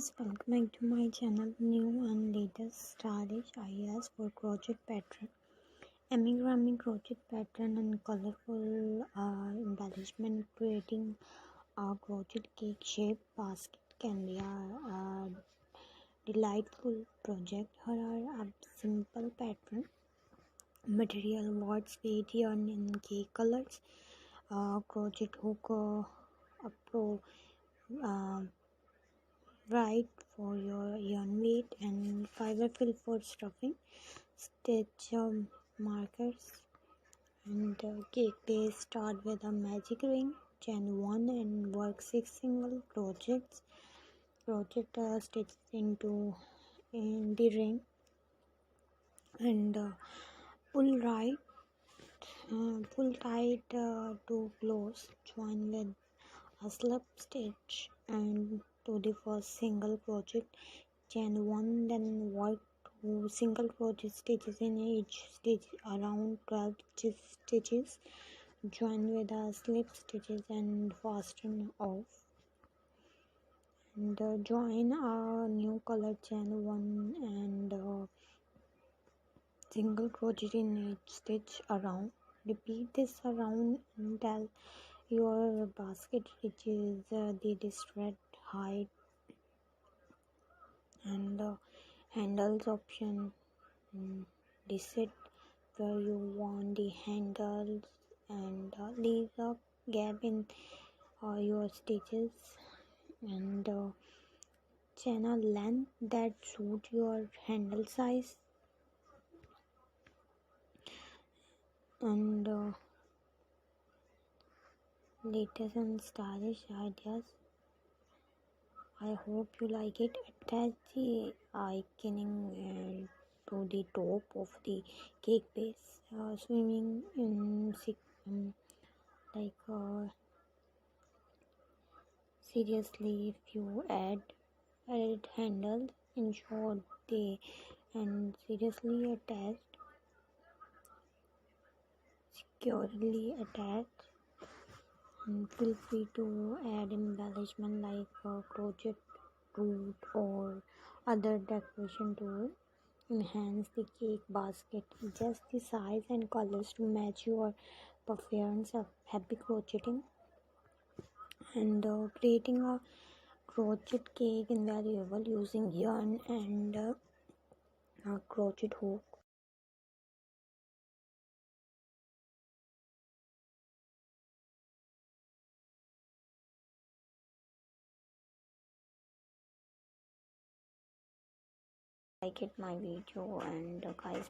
guys, welcome back to my channel. New and latest stylish ideas for crochet pattern, amigurumi crochet pattern and colorful embellishment. Creating a crochet cake shape basket can be a delightful project. Here are a simple pattern. Material: words, weight, yarn and cake colors. Crochet hook, a pro. Right for your yarn weight, and fiber fill for stuffing, stitch markers, and cake base. Start with a magic ring, chain 1 and work 6 single crochets. Crochet stitch into in the ring and pull right, pull tight to close. Join with a slip stitch and to the first single crochet, chain 1, then work 2 single crochet stitches in each stitch around 12 stitches. Join with a slip stitches and fasten off, and join a new color, chain 1 and single crochet in each stitch around. Repeat this around until your basket reaches the desired height. And handles option, decide where you want the handles, and leave a gap in your stitches, and chain a length that suit your handle size. And latest and stylish ideas, I hope you like it. Attach the icing to the top of the cake base, swimming in seriously. If you add handles, ensure they and seriously attached, securely attached. And feel free to add embellishment like crochet root or other decoration tool. Enhance the cake basket. Adjust the size and colors to match your preference of happy crocheting. And creating a crochet cake invaluable using yarn and a crochet hook. Like it my video, and guys,